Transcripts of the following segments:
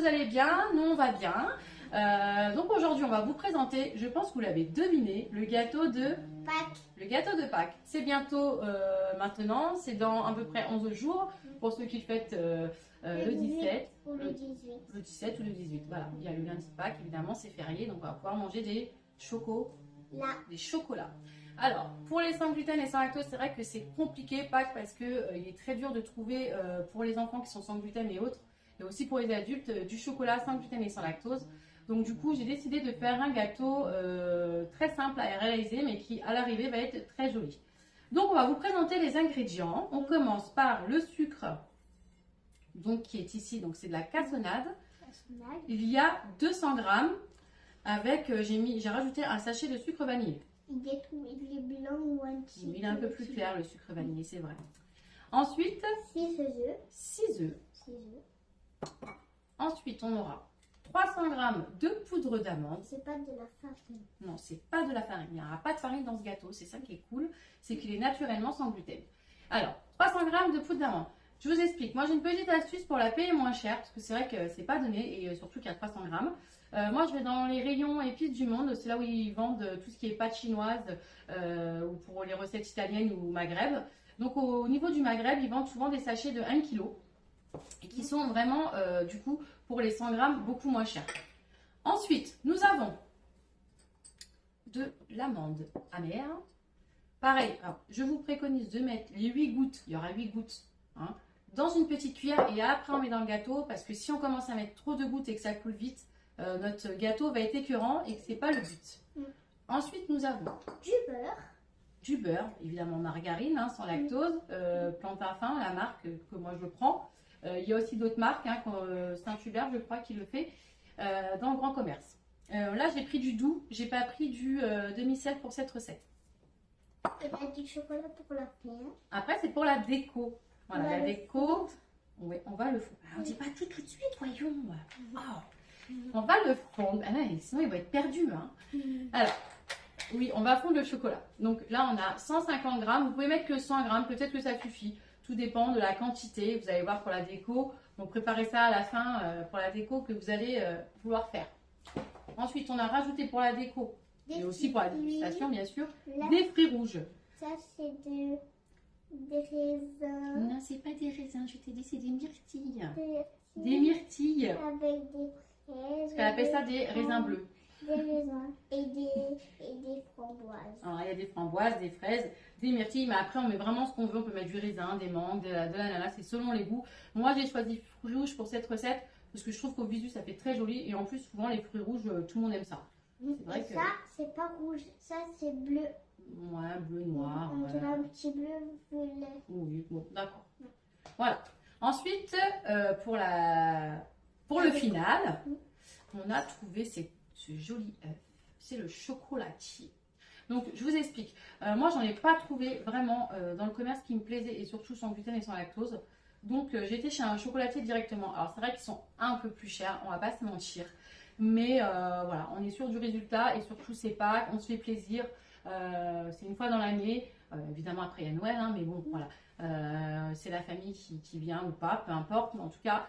allez bien? Nous, on va bien. Donc aujourd'hui, on va vous présenter, je pense que vous l'avez deviné, le gâteau de Pâques. Le gâteau de Pâques. C'est bientôt maintenant, c'est dans à peu près 11 jours pour ceux qui fêtent le 17. Ou le 18. Le 17 ou le 18, voilà. Il y a le lundi de Pâques, évidemment, c'est férié, donc on va pouvoir manger des chocolats. Alors, pour les sans gluten et sans lactose, c'est vrai que c'est compliqué, Pâques, parce que il est très dur de trouver pour les enfants qui sont sans gluten et autres, et aussi pour les adultes, du chocolat sans gluten et sans lactose. Donc du coup, j'ai décidé de faire un gâteau très simple à réaliser, mais qui à l'arrivée va être très joli. Donc on va vous présenter les ingrédients. On commence par le sucre, donc qui est ici, donc c'est de la cassonade. Il y a 200 grammes avec, j'ai rajouté un sachet de sucre vanillé. Il est blanc ou un petit. Il est un peu plus clair le sucre vanillé, c'est vrai. Ensuite, 6 œufs. 6 œufs. Ensuite, on aura 300 grammes de poudre d'amande. C'est pas de la farine. Non, c'est pas de la farine. Il n'y aura pas de farine dans ce gâteau. C'est ça qui est cool, c'est qu'il est naturellement sans gluten. Alors, 300 grammes de poudre d'amande. Je vous explique. Moi, j'ai une petite astuce pour la payer moins cher, parce que c'est vrai que c'est pas donné, et surtout qu'il y a 300 grammes. Moi, je vais dans les rayons épices du monde. C'est là où ils vendent tout ce qui est pâte chinoise, ou pour les recettes italiennes ou Maghreb. Donc, au niveau du Maghreb, ils vendent souvent des sachets de 1 kg. Et qui sont vraiment, du coup, pour les 100 grammes, beaucoup moins chers. Ensuite, nous avons de l'amande amère. Pareil, alors, je vous préconise de mettre les 8 gouttes, il y aura 8 gouttes, hein, dans une petite cuillère et après on met dans le gâteau, parce que si on commence à mettre trop de gouttes et que ça coule vite, notre gâteau va être écœurant et que c'est pas le but. Ensuite, nous avons du beurre, évidemment margarine, hein, sans lactose, Plantafin, la marque que moi je prends. Il y a aussi d'autres marques, hein, Saint-Hubert, je crois, qui le fait dans le grand commerce. Là, j'ai pris du doux, j'ai pas pris du demi-sel pour cette recette. Et bien du chocolat pour la fin. Après, c'est pour la déco. Voilà, la déco, ouais, on va le fondre. Alors, on dit pas tout de suite, voyons. Oh. On va le fondre. Ah, là, sinon, il va être perdu. Hein. Alors, oui, on va fondre le chocolat. Donc là, on a 150 grammes. Vous pouvez mettre que 100 grammes, peut-être que ça suffit. Tout dépend de la quantité. Vous allez voir pour la déco. Donc préparez ça à la fin pour la déco que vous allez vouloir faire. Ensuite, on a rajouté pour la déco, et aussi pour la dégustation, bien sûr, des fruits rouges. Ça, c'est des raisins. Non, c'est pas des raisins, je t'ai dit, c'est des myrtilles. Des myrtilles. Avec des fraises. Elle appelle ça des raisins bleus. Des raisins et des framboises. Alors, il y a des framboises, des fraises, des myrtilles, mais après on met vraiment ce qu'on veut. On peut mettre du raisin, des mangues, de l'ananas, c'est selon les goûts. Moi, j'ai choisi fruits rouges pour cette recette parce que je trouve qu'au visu ça fait très joli et en plus, souvent les fruits rouges, tout le monde aime ça. C'est vrai que... Ça, c'est pas rouge, ça c'est bleu. Ouais, bleu, noir. On dirait un petit bleu violet. Oui, bon, d'accord. Voilà. Ensuite, pour le final, on a trouvé ce joli œuf. C'est le chocolatier. Donc, je vous explique. Moi, j'en ai pas trouvé vraiment dans le commerce qui me plaisait et surtout sans gluten et sans lactose. Donc, j'ai été chez un chocolatier directement. Alors, c'est vrai qu'ils sont un peu plus chers, on va pas se mentir. Mais voilà, on est sûr du résultat et surtout, c'est Pâques, on se fait plaisir. C'est une fois dans l'année. Évidemment, après, il y a Noël, hein, mais bon, voilà. C'est la famille qui vient ou pas, peu importe. Mais en tout cas,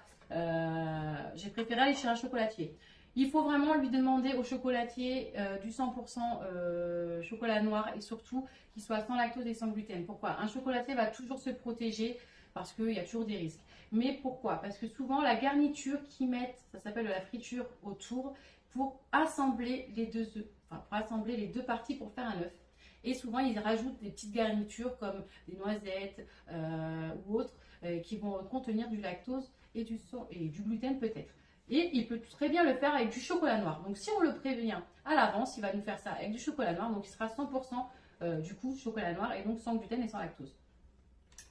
j'ai préféré aller chez un chocolatier. Il faut vraiment lui demander au chocolatier du 100% chocolat noir et surtout qu'il soit sans lactose et sans gluten. Pourquoi? Un chocolatier va toujours se protéger parce qu'il y a toujours des risques. Mais pourquoi? Parce que souvent la garniture qu'ils mettent, ça s'appelle de la friture autour, pour assembler les deux œufs, enfin pour assembler les deux parties pour faire un œuf. Et souvent ils rajoutent des petites garnitures comme des noisettes ou autres qui vont contenir du lactose et du gluten peut-être. Et il peut très bien le faire avec du chocolat noir. Donc si on le prévient à l'avance, il va nous faire ça avec du chocolat noir. Donc il sera 100% du coup chocolat noir et donc sans gluten et sans lactose.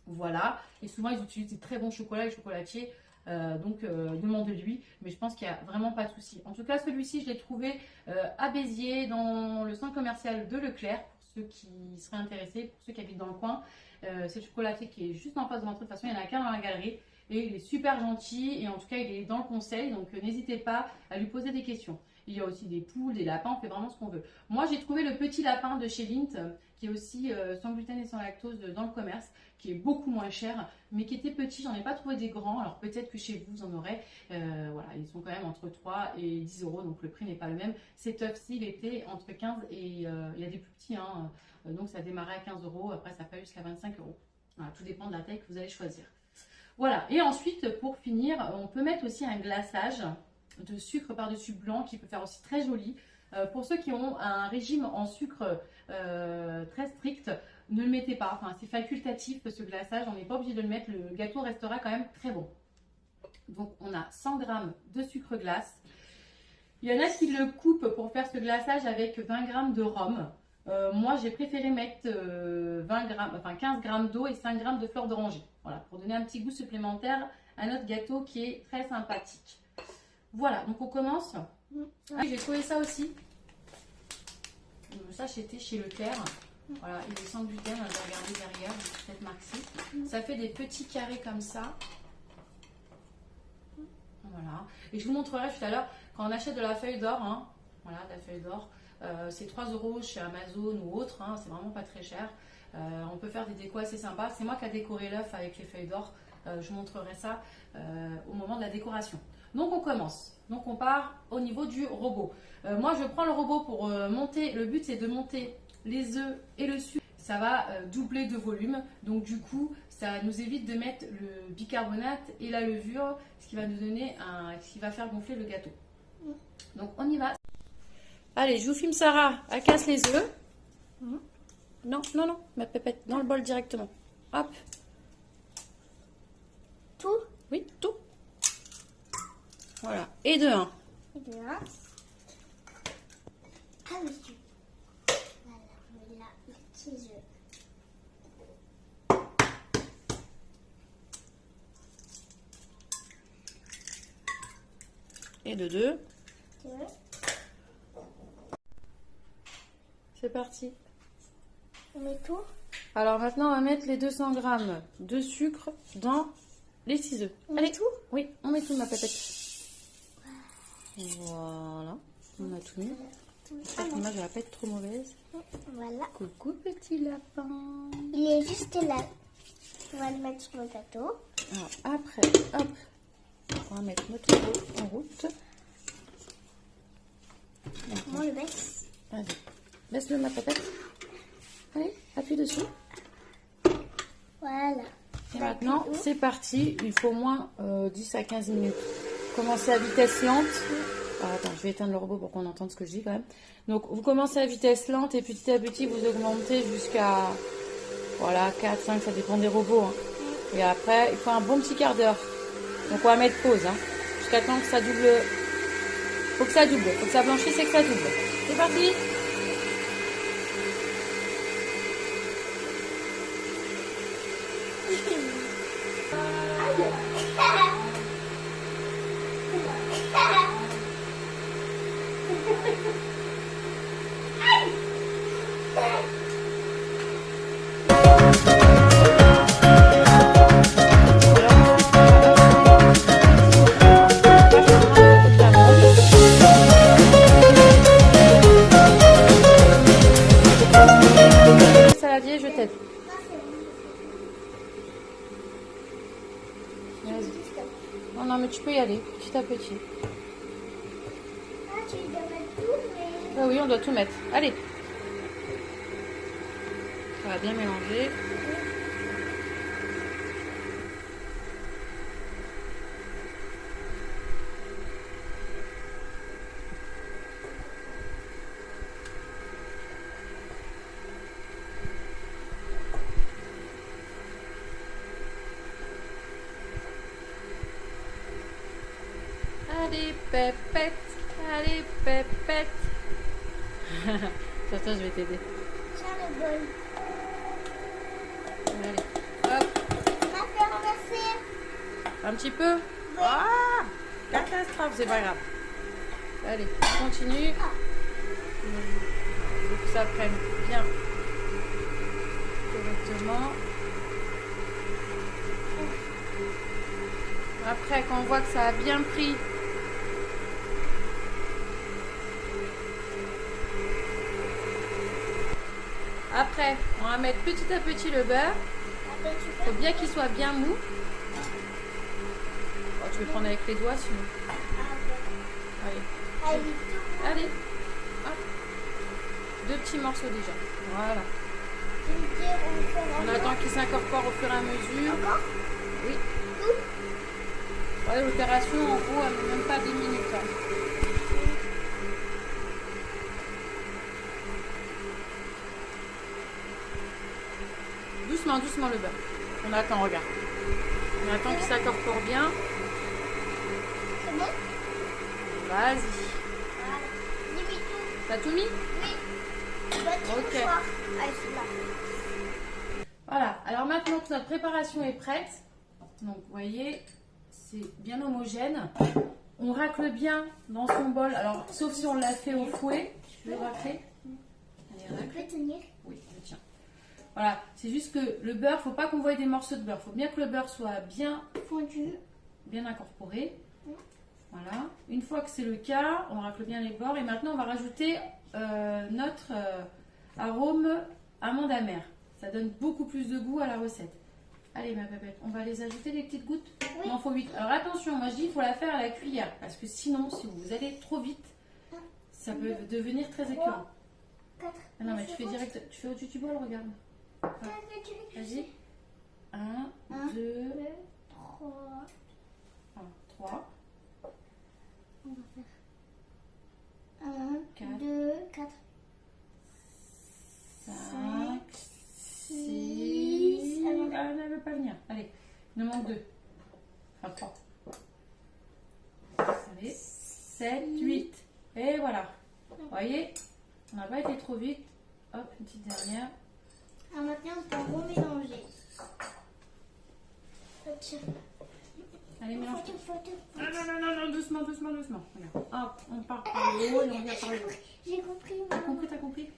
Voilà. Et souvent ils utilisent des très bons chocolats, les chocolatiers. Demandez-lui. Mais je pense qu'il n'y a vraiment pas de souci. En tout cas, celui-ci, je l'ai trouvé à Béziers dans le centre commercial de Leclerc. Pour ceux qui seraient intéressés, pour ceux qui habitent dans le coin. C'est le chocolatier qui est juste en face de l'entrée. De toute façon, il n'y en a qu'un dans la galerie. Et il est super gentil et en tout cas il est dans le conseil, donc n'hésitez pas à lui poser des questions. Il y a aussi des poules, des lapins, on fait vraiment ce qu'on veut. Moi, j'ai trouvé le petit lapin de chez Lindt, qui est aussi sans gluten et sans lactose dans le commerce, qui est beaucoup moins cher, mais qui était petit. J'en ai pas trouvé des grands, alors peut-être que chez vous, vous en aurez. Voilà, ils sont quand même entre 3 et 10 euros, donc le prix n'est pas le même. Cet œuf-ci, il était entre 15 et il y a des plus petits, hein, donc ça démarrait à 15 euros, après ça peut aller jusqu'à 25 euros. Voilà, tout dépend de la taille que vous allez choisir. Voilà, et ensuite, pour finir, on peut mettre aussi un glaçage de sucre par-dessus blanc qui peut faire aussi très joli. Pour ceux qui ont un régime en sucre très strict, ne le mettez pas. Enfin, c'est facultatif ce glaçage, on n'est pas obligé de le mettre. Le gâteau restera quand même très bon. Donc, on a 100 g de sucre glace. Il y en a qui le coupent pour faire ce glaçage avec 20 g de rhum. Moi, j'ai préféré mettre 15 g d'eau et 5 g de fleur d'oranger. Voilà, pour donner un petit goût supplémentaire à notre gâteau qui est très sympathique. Voilà, donc on commence. Ah, j'ai trouvé ça aussi. Ça, c'était chez Leclerc. Voilà, il est sans gluten. Je vais regarder derrière cette marque-ci. Ça fait des petits carrés comme ça. Voilà. Et je vous montrerai tout à l'heure quand on achète de la feuille d'or. Hein, voilà, de la feuille d'or. C'est 3 euros chez Amazon ou autre. Hein, c'est vraiment pas très cher. On peut faire des décos assez sympas. C'est moi qui ai décoré l'œuf avec les feuilles d'or. Je vous montrerai ça au moment de la décoration. Donc on commence. Donc on part au niveau du robot. Moi je prends le robot pour monter. Le but c'est de monter les œufs et le sucre. Ça va doubler de volume. Donc du coup ça nous évite de mettre le bicarbonate et la levure, ce qui va nous donner ce qui va faire gonfler le gâteau. Donc on y va. Allez, je vous filme Sarah. Elle casse les œufs. Non, non, non, ma pépette, dans le bol directement. Hop. Tout? Oui, tout. Voilà, et de 1. Et de 1. Ah oui. Voilà, on met là les petits œufs. Et de 2. 2. C'est parti. On met tout? Alors maintenant, on va mettre les 200 g de sucre dans les 6 œufs. On Allez, met tout? Oui, on met tout, ma pépette. Voilà, on a tout mis. J'espère que l'image ne va pas être trop mauvaise. Voilà. Coucou, petit lapin. Il est juste là. On va le mettre sur le gâteau. Alors, après, hop, on va mettre notre robot en route. On le baisse. Allez, baisse-le, ma pépette. Allez, appuie dessus. Voilà. Et maintenant, c'est parti. Il faut au moins 10 à 15 minutes. Commencez à vitesse lente. Alors, attends, je vais éteindre le robot pour qu'on entende ce que je dis quand même. Donc, vous commencez à vitesse lente et petit à petit, vous augmentez jusqu'à 4, 5, ça dépend des robots. Hein. Et après, il faut un bon petit quart d'heure. Donc, on va mettre pause. Hein, jusqu'à temps que ça double. Faut que ça double. Faut que ça blanchisse et que ça double. C'est parti! Saladier, je t'aide. Vas-y. Non, mais tu peux y aller, petit à petit. Ah, tu dois mettre tout, mais... Ah oui, on doit tout mettre. Allez. Ça va bien mélanger. Allez, pépette. Allez, pépette. Attends, je vais t'aider. Tiens le bol. Allez, hop. On va faire renverser. Un petit peu. Ah, catastrophe, c'est pas grave. Allez, on continue. Il faut que ça prenne bien correctement. Après, quand on voit que ça a bien pris, Après, on va mettre petit à petit le beurre. Après, tu Faut fais. bien qu'il soit bien mou. Oh, tu veux prendre avec les doigts sinon. Ah, Allez, allez, tout. allez. Hop. 2 petits morceaux déjà. Voilà. Tu veux dire, on fait On attend qu'il s'incorpore au fur et à mesure. encore. Oui. Ouais, l'opération en gros, elle met même pas 10 minutes. Hein. Doucement, doucement le beurre. On attend, regarde. On attend qu'il s'incorpore bien. C'est bon? Vas-y. Voilà. J'ai mis tout. T'as tout mis? Oui. Petit Ok. mouchoir. Allez, c'est là. Voilà. Alors maintenant que notre préparation est prête, donc vous voyez, c'est bien homogène. On racle bien dans son bol. Alors, sauf si on l'a fait au fouet. Je vais racler. Allez, Tu racle. peux tenir. Oui, je tiens. Voilà, c'est juste que le beurre, faut pas qu'on voie des morceaux de beurre. Faut bien que le beurre soit bien Fondu. incorporé. Voilà. Une fois que c'est le cas, on racle bien les bords. Et maintenant, on va rajouter notre arôme amande amère. Ça donne beaucoup plus de goût à la recette. Allez, ma bébête, on va les ajouter des petites gouttes. Oui. Il en faut 8. Alors attention, moi je dis, il faut la faire à la cuillère. Parce que sinon, si vous allez trop vite, ça peut devenir très écœurant. 4. Ah non, mais tu fais direct. Tu fais au-dessus du bol, regarde. Vas-y. 1, 2, 3. 3. On va faire 1, Quatre. 2, 4. 5, 6. Ah, elle ne veut pas venir. Allez, il nous manque 2. Enfin, 3. Allez, 7, 8. Et voilà. Vous voyez, on n'a pas été trop vite. Hop, une petite dernière. Alors maintenant, on peut remélanger. Tiens. Allez, mélange. Faut. Non, non, non, non, doucement, doucement, doucement. Regarde. Hop, on part par le haut et on vient par le haut. J'ai compris. T'as compris, t'as compris?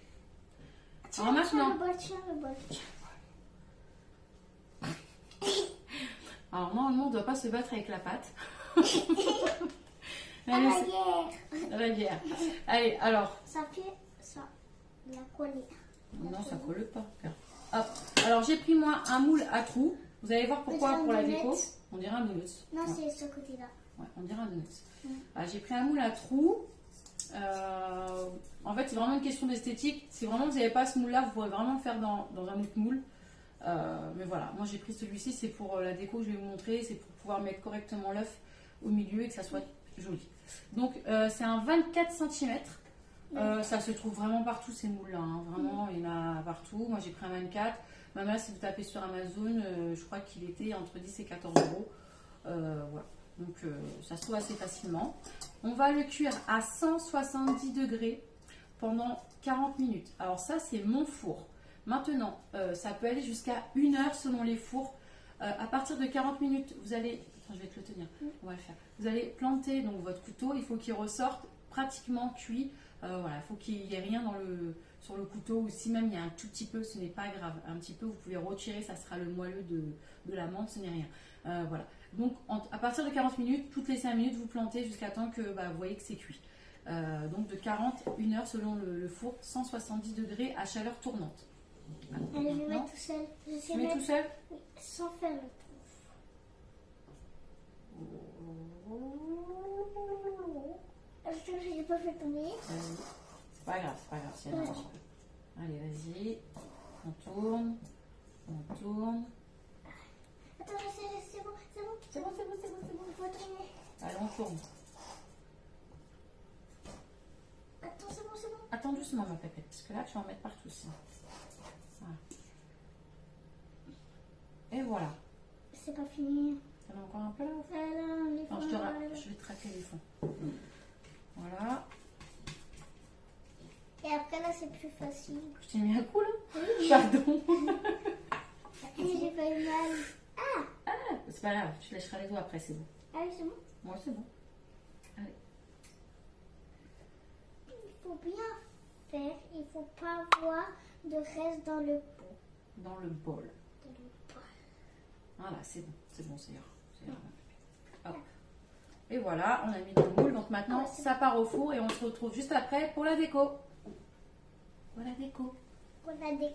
Tiens, Alors maintenant. Tiens le bol. Alors normalement, on ne doit pas se battre avec la pâte. À Allez, la c'est- guerre. à la guerre. Allez, alors. Ça fait ça. La coller. Non, ça colle pas. Regarde. Hop. Alors j'ai pris moi un moule à trous. Vous allez voir pourquoi dirait un pour la donut. déco. On dirait un donut. Non, Ouais. c'est ce côté-là. Ouais, on dirait un donut. Mm. J'ai pris un moule à trous. En fait, c'est vraiment une question d'esthétique. Si vraiment vous n'avez pas ce moule-là, vous pourrez vraiment le faire dans un autre moule. Mais voilà, moi j'ai pris celui-ci, c'est pour la déco que je vais vous montrer. C'est pour pouvoir mettre correctement l'œuf au milieu et que ça soit joli. Donc c'est un 24 cm. Ça se trouve vraiment partout ces moules-là. Hein. Vraiment, il y en a partout. Moi j'ai pris un 24. Maman, si vous tapez sur Amazon, je crois qu'il était entre 10 et 14 euros. Voilà. Donc ça se trouve assez facilement. On va le cuire à 170 degrés pendant 40 minutes. Alors ça, c'est mon four. Maintenant, ça peut aller jusqu'à 1 heure selon les fours. À partir de 40 minutes, vous allez... Attends, je vais te le tenir. On va le faire. Vous allez planter donc, votre couteau. Il faut qu'il ressorte pratiquement cuit. Voilà, il faut qu'il n'y ait rien sur le couteau. Ou si même il y a un tout petit peu, ce n'est pas grave. Un petit peu, vous pouvez retirer. Ça sera le moelleux de l'amande. Ce n'est rien. Voilà. Donc, à partir de 40 minutes, toutes les 5 minutes, vous plantez jusqu'à temps que vous voyez que c'est cuit. Donc, de 40, 1 heure selon le four, 170 degrés à chaleur tournante. Alors, Allez, je vais maintenant, mettre tout seul. Je sais tu mets mettre tout seul? sans faire le trou. Je n'ai pas fait tomber. C'est pas grave, c'est pas grave. C'est un petit peu. Allez, vas-y. On tourne. On tourne. Attends, c'est bon, c'est bon. C'est bon, c'est bon, c'est bon, c'est bon. Il faut tourner. Allez, on tourne. Attends, c'est bon, c'est bon. Attends doucement, ma pépette, parce que là, tu vas en mettre partout aussi. Voilà. Et voilà. C'est pas fini. T'en as encore un peu là au fond? Alors, les Non, fonds, je vais te traquer les fonds. Voilà. Et après, là, c'est plus facile. Je t'ai mis un coup là? Pardon. J'ai pas eu mal. C'est pas grave, tu lâcheras les doigts après, c'est bon. Ah oui, c'est bon. Moi, c'est bon. Allez. Il faut bien faire. Il faut pas avoir de reste dans le pot. Dans le bol. Dans le pot. Voilà, c'est bon, ça ira. Ça ira, ma pépette. Hop. Et voilà, on a mis dans le moule. Donc maintenant, ça part au four et on se retrouve juste après pour la déco. Voilà la déco. On a des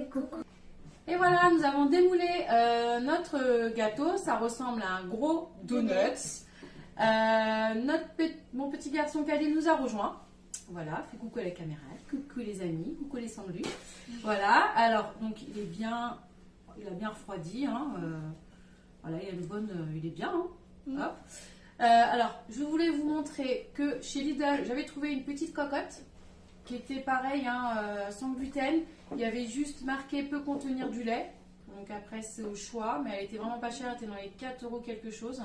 cocos. Et voilà, nous avons démoulé notre gâteau. Ça ressemble à un gros donut. Mon petit garçon Khalil nous a rejoint. Voilà, fait coucou à la caméra, coucou les amis, coucou les sandwichs. Voilà, alors donc il a bien refroidi. Hein, voilà, il est bien. Hein, hop. Alors, je voulais vous montrer que chez Lidl, j'avais trouvé une petite cocotte qui était pareil, hein, sans gluten. Il y avait juste marqué peut contenir du lait. Donc après, c'est au choix, mais elle était vraiment pas chère, elle était dans les 4 € quelque chose.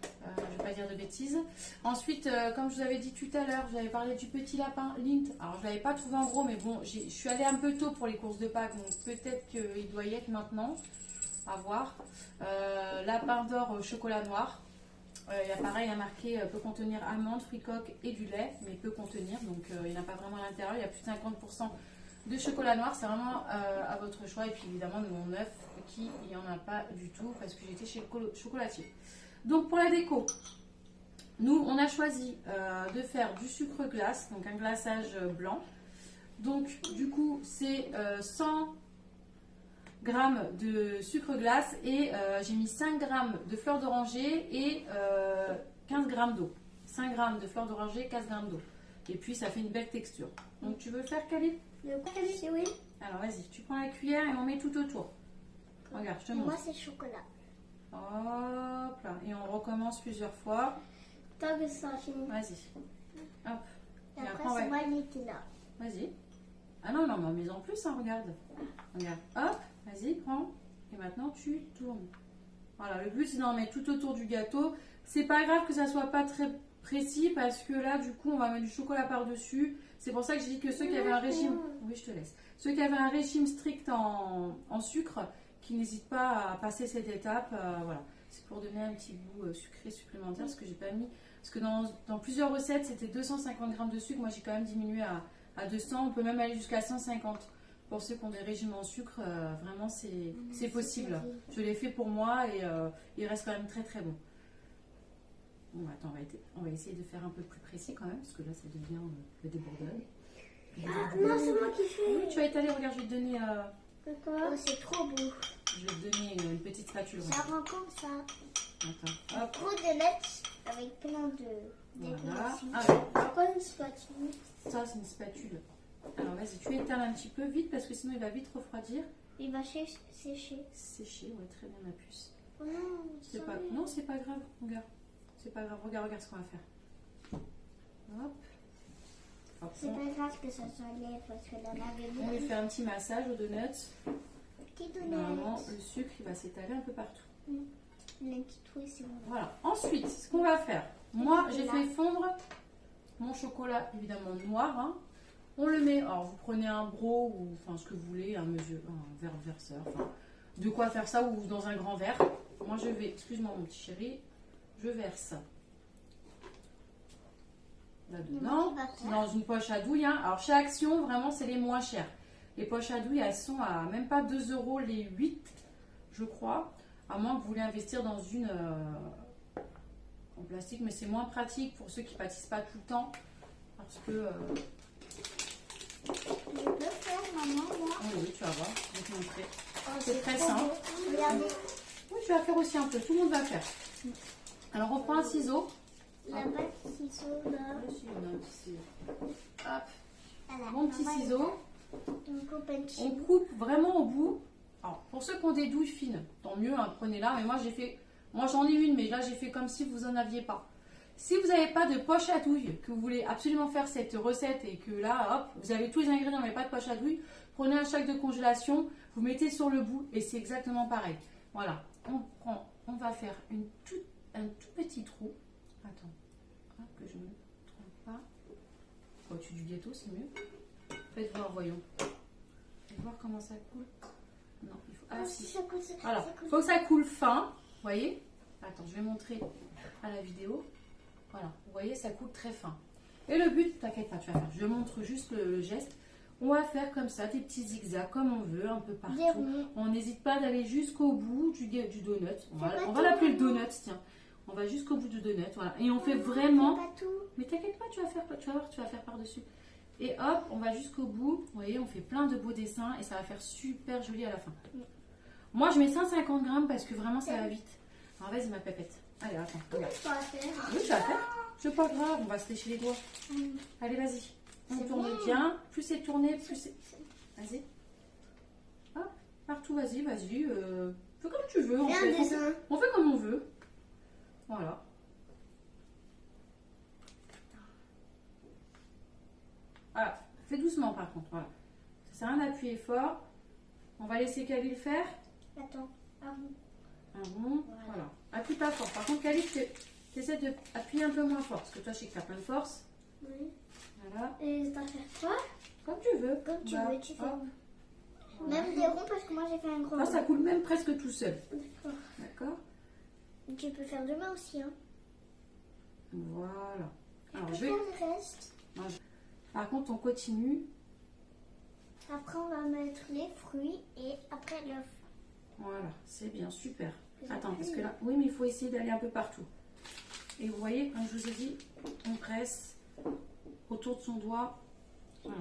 Je ne vais pas dire de bêtises. Ensuite, comme je vous avais dit tout à l'heure, j'avais parlé du petit lapin Lindt. Alors, je ne l'avais pas trouvé en gros, mais bon, je suis allée un peu tôt pour les courses de Pâques, donc peut-être qu'il doit y être maintenant. À voir. Lapin d'or au chocolat noir. Il y a pareil, il y a marqué peut contenir amandes, fruits coques et du lait, mais peut contenir, donc il n'y en a pas vraiment à l'intérieur. Il y a plus de 50% de chocolat noir, c'est vraiment à votre choix. Et puis évidemment, de mon œuf, qui il n'y en a pas du tout, parce que j'étais chez le chocolatier. Donc pour la déco, nous on a choisi de faire du sucre glace, donc un glaçage blanc. Donc du coup c'est 100 grammes de sucre glace et j'ai mis 5 grammes de fleurs d'oranger et 15 grammes d'eau. 5 grammes de fleurs d'oranger, 15 grammes d'eau. Et puis ça fait une belle texture. Donc tu veux le faire, Khalil? Oui. Alors vas-y, tu prends la cuillère et on met tout autour. Regarde, je te montre. Moi c'est chocolat. Hop là, et on recommence plusieurs fois. Tant que ça finit. Vas-y. Hop. Et Et après après, c'est moi Nutella. Vas-y. Ah non, mais en plus, hein, regarde. Regarde. Hop, vas-y, prends. Et maintenant, tu tournes. Voilà, le but, c'est d'en mettre tout autour du gâteau. C'est pas grave que ça soit pas très précis parce que là, du coup, on va mettre du chocolat par-dessus. C'est pour ça que j'ai dit que ceux qui avaient un régime... Oui, je te laisse. Ceux qui avaient un régime strict en sucre, qui n'hésitent pas à passer cette étape, voilà. C'est pour donner un petit goût sucré supplémentaire, ce que j'ai pas mis. Parce que dans plusieurs recettes, c'était 250 grammes de sucre. Moi, j'ai quand même diminué à 200. On peut même aller jusqu'à 150. Pour ceux qui ont des régimes en sucre, vraiment, c'est possible. Je l'ai fait pour moi et il reste quand même très très bon. Bon, attends, on va essayer de faire un peu plus précis quand même, parce que là, ça devient le débordage. Non, c'est moi qui fais. Oui, tu vas étaler, regarde, je vais te donner... Oh, c'est trop beau. Je vais te donner une petite spatule. Ça rend comme ça. Attends, hop. Trop de lettres avec plein de Voilà. décorations. Ah, Pourquoi une spatule? ça, c'est une spatule. Alors, vas-y, tu étales un petit peu vite, parce que sinon, il va vite refroidir. Il va sécher. Sécher, ouais, très bien, ma puce. Oh non, Non, c'est pas grave, regarde. C'est pas grave, regarde ce qu'on va faire. Hop. Hop, C'est pas grave que ça s'enlève parce que la lave est on lui fait un petit massage aux donuts. Petit donut. Normalement, le sucre, il va s'étaler un peu partout. Le petit trou, c'est bon. Voilà. Ensuite, ce qu'on va faire, moi, j'ai fait fondre mon chocolat, évidemment noir. Hein. On le met, alors vous prenez un broc ou enfin ce que vous voulez, un verre verseur, enfin, de quoi faire ça ou dans un grand verre. Moi, je vais, excuse-moi mon petit chéri, je verse là-dedans, dans une poche à douille. Hein. Alors, chez Action, vraiment, c'est les moins chers. Les poches à douille, elles sont à même pas 2 € les 8, je crois. À moins que vous voulez investir dans une en plastique, mais c'est moins pratique pour ceux qui pâtissent pas tout le temps. Parce que... Je peux faire, maman, moi? Oui, tu vas voir, je vais te montrer. Oh, C'est très trop simple. beau. Regardez. Oui, tu vas faire aussi un peu, tout le monde va faire. Alors, on prend un ciseau. Il n'a pas de ciseaux là. Dessus, on a un petit ciseau. Hop, Voilà, mon petit maman, ciseau. on coupe un petit On bout. coupe vraiment au bout. Alors, pour ceux qui ont des douilles fines, tant mieux, hein, prenez-la. Mais moi j'en ai une, mais là j'ai fait comme si vous en aviez pas. Si vous n'avez pas de poche à douille, que vous voulez absolument faire cette recette et que là, hop, vous avez tous les ingrédients mais pas de poche à douille, prenez un sac de congélation, vous mettez sur le bout et c'est exactement pareil. Voilà, on va faire un tout petit trou. Attends, hop, que je ne me trompe pas. Au-dessus du gâteau, c'est mieux. Faites voir, voyons. Faites voir comment ça coule. Non, il faut... Ah si. Voilà, il faut que ça coule fin. Vous voyez? Attends, je vais montrer à la vidéo. Voilà, vous voyez, ça coule très fin. Et le but, t'inquiète pas, tu vas faire. Je montre juste le geste. On va faire comme ça, des petits zigzags, comme on veut, un peu partout. On n'hésite pas d'aller jusqu'au bout du donut. On va l'appeler le donut, tiens. On va jusqu'au bout du donut, voilà. Et on fait vraiment... Mais t'inquiète pas, tu vas voir, tu vas faire par-dessus. Et hop, on va jusqu'au bout. Vous voyez, on fait plein de beaux dessins et ça va faire super joli à la fin. Moi, je mets 150 grammes parce que vraiment, ça va vite. Alors, vas-y, ma pépette. Allez, attends, regarde. Tu vas faire. Oui, tu vas faire. C'est pas grave, on va se lécher les doigts. Allez, vas-y. On C'est tourne bien. bien. Plus c'est tourné, plus c'est... Vas-y. Hop, partout, vas-y, vas-y. Fais comme tu veux. Fais un dessin. On fait comme on veut. Voilà. Voilà. Fais doucement, par contre. Voilà. Ça sert à rien d'appuyer fort. On va laisser Khalil faire. Attends. Ah bon. Un rond. Voilà. Appuie pas fort. Par contre, Khalil, tu essaies d'appuyer un peu moins fort. Parce que toi, je sais que tu as plein de force. Oui. Voilà. Et je dois faire quoi? Comme tu veux. Comme tu Bah, veux, tu fais. hop. Même des ronds parce que moi j'ai fait un grand Ça, rond. ça coule même presque tout seul. D'accord. D'accord. Tu peux faire demain aussi, hein. Voilà. Alors, Tu je peux vais... faire le reste. Par contre, on continue. Après, on va mettre les fruits et après l'œuf. Voilà, c'est bien, super. J'ai Attends, parce plus. que là, oui, mais il faut essayer d'aller un peu partout. Et vous voyez, comme je vous ai dit, on presse autour de son doigt. Voilà.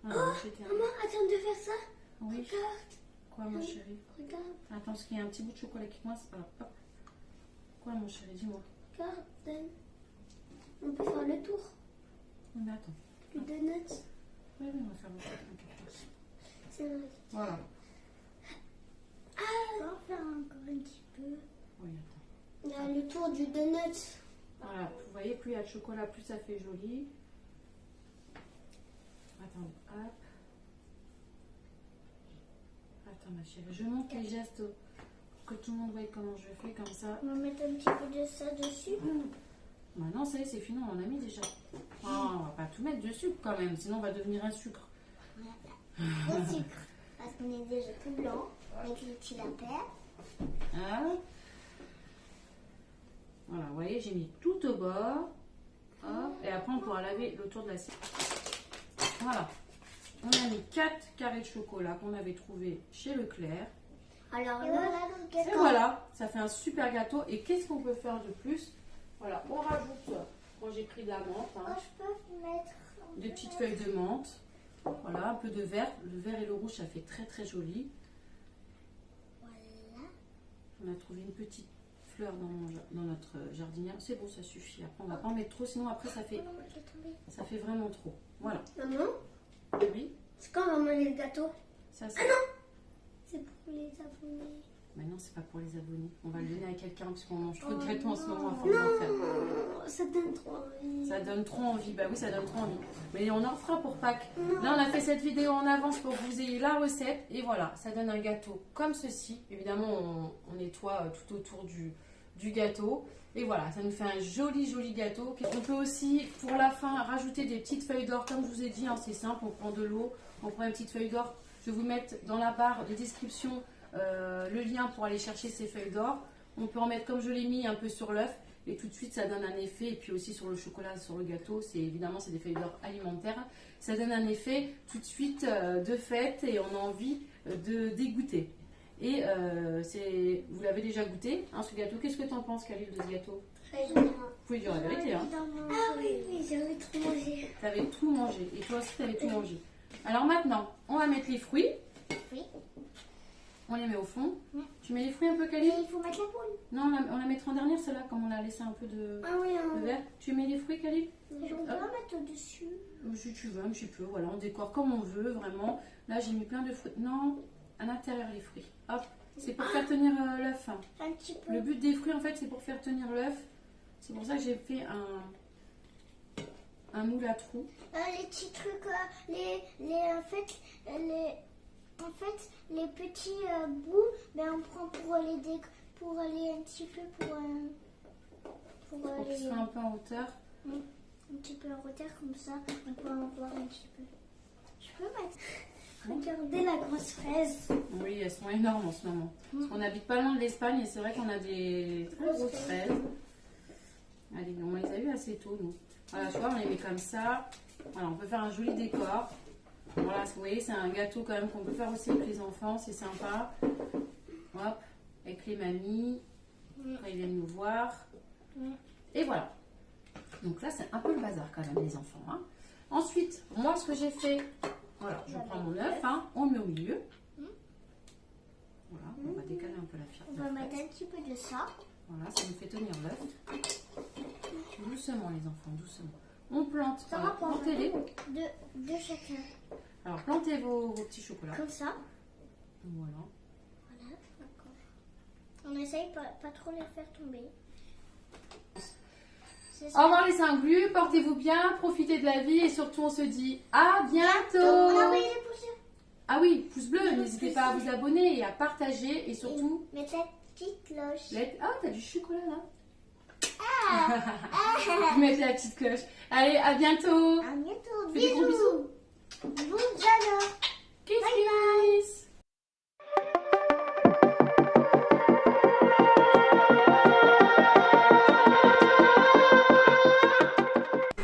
Voilà, j'ai terminé. Maman, attends de faire ça. Oui. Regarde, Quoi, mon chéri? regarde, Attends, parce qu'il y a un petit bout de chocolat qui coince. Alors, hop. Quoi, mon chéri? Dis-moi. regarde. On peut faire le tour. Oui, mais attends. Le donut. Oui, oui, on va faire le tour. C'est vrai. Voilà. Ah, on va en faire encore un petit peu. Oui, attends. Il y a le tour du donut. Voilà, vous voyez, plus il y a de chocolat, plus ça fait joli. Attends, hop. Attends, ma chérie, je montre les gestes pour que tout le monde voie comment je fais, comme ça. On va mettre un petit peu de ça dessus. Maintenant, ça y est, c'est fini, on en a mis déjà. Ah, on va pas tout mettre de sucre quand même, sinon on va devenir un sucre. Au sucre. Parce qu'on est déjà tout blanc avec les petits lapins. Hein. Voilà, vous voyez, j'ai mis tout au bord. Hop, et après, on pourra laver le tour de l'assiette. Voilà. On a mis 4 carrés de chocolat qu'on avait trouvé chez Leclerc. Alors là, voilà le Et gâteau. voilà, ça fait un super gâteau. Et qu'est-ce qu'on peut faire de plus? Voilà, on rajoute, moi j'ai pris de la menthe, Oh, hein, je peux mettre. des petites feuilles de menthe. Voilà, un peu de vert. Le vert et le rouge, ça fait très très joli. Voilà. On a trouvé une petite fleur dans notre jardinière. C'est bon, ça suffit. Après, on va pas en mettre trop, sinon après ça fait, Oh non, il est tombé. ça fait vraiment trop. Voilà. Maman, Oui, c'est quand on va manger le gâteau? ça c'est... C'est pour les abonnés. Maintenant, c'est pas pour les abonnés. On va le donner à quelqu'un parce qu'on mange trop de Oh gâteaux en ce moment. non. Il faut en faire. Non, ça donne trop envie. Ça donne trop envie. Bah oui, ça donne trop envie. Mais on en fera pour Pâques. Là, on a fait cette vidéo en avance pour que vous ayez la recette. Et voilà, ça donne un gâteau comme ceci. Évidemment, on nettoie tout autour du gâteau. Et voilà, ça nous fait un joli, joli gâteau. On peut aussi, pour la fin, rajouter des petites feuilles d'or. Comme je vous ai dit, hein, c'est simple. On prend de l'eau, on prend une petite feuille d'or. Je vais vous mettre dans la barre de description le lien pour aller chercher ces feuilles d'or. On peut en mettre comme je l'ai mis un peu sur l'œuf. Et tout de suite, ça donne un effet. Et puis aussi sur le chocolat, sur le gâteau, c'est évidemment c'est des feuilles d'or alimentaires. Ça donne un effet tout de suite de fête et on a envie de dégoûter. Et vous l'avez déjà goûté, hein, ce gâteau. Qu'est-ce que tu en penses, Khalil, de ce gâteau? Très bien. Vous pouvez dire la vérité. Hein. Ah oui, oui, j'avais trop mangé. Tu avais tout mangé. Et toi aussi, tu avais tout mangé. Alors maintenant, on va mettre les fruits. Oui. On les met au fond. Mm. Tu mets les fruits un peu, Et Khalil? il faut mettre la poule. Non, on la mettra en dernière, celle-là, comme on a laissé un peu de Ah oui, verre. Tu mets les fruits, Khalil? on peut la mettre au-dessus. Si tu veux, un petit peu. Voilà, on décore comme on veut, vraiment. Là, j'ai mis plein de fruits. Non, à l'intérieur, les fruits. Hop, c'est pour faire tenir l'œuf. Hein. Un petit peu. Le but des fruits, en fait, c'est pour faire tenir l'œuf. C'est pour ça que j'ai fait un moule à trous. Les petits trucs, en fait, les petits bouts, ben on prend pour aller un petit peu pour Pour qu'ils aller soient un peu en hauteur. un petit peu en retard comme ça, on peut en voir un petit peu. Je peux mettre. Regardez la grosse fraise. Oui, elles sont énormes en ce moment. Parce qu'on habite pas loin de l'Espagne et c'est vrai qu'on a des très grosses fraises. Allez, on les a eu assez tôt, nous. Voilà, tu vois, on les met comme ça. Voilà, on peut faire un joli décor. Voilà, vous voyez, c'est un gâteau quand même qu'on peut faire aussi avec les enfants, c'est sympa. Hop, avec les mamies. Après, ils viennent nous voir. Et voilà. Donc là, c'est un peu le bazar quand même, les enfants. Hein. Ensuite, moi, ce que j'ai fait, voilà, je prends mon œuf, hein, on le met au milieu. Voilà, on va décaler un peu la On va mettre frette. un petit peu de ça. Voilà, ça nous fait tenir l'œuf. Doucement, les enfants, doucement. On plante, Ça va prendre plantez-les. de chacun. Alors, plantez vos petits chocolats. Comme ça. Voilà. Voilà, d'accord. On essaye pas trop les faire tomber. C'est Au ça. revoir les cinglus, portez-vous bien, profitez de la vie et surtout on se dit à bientôt. On a envoyé les pouces. Ah oui, pouce bleu, n'hésitez pas à vous abonner et à partager et surtout... Mettez la petite cloche. Ah, t'as du chocolat là. Mettez la petite cloche. Allez, à bientôt. À bientôt. Fais des gros Bisous. Bisous, Jana. Kiss, kiss.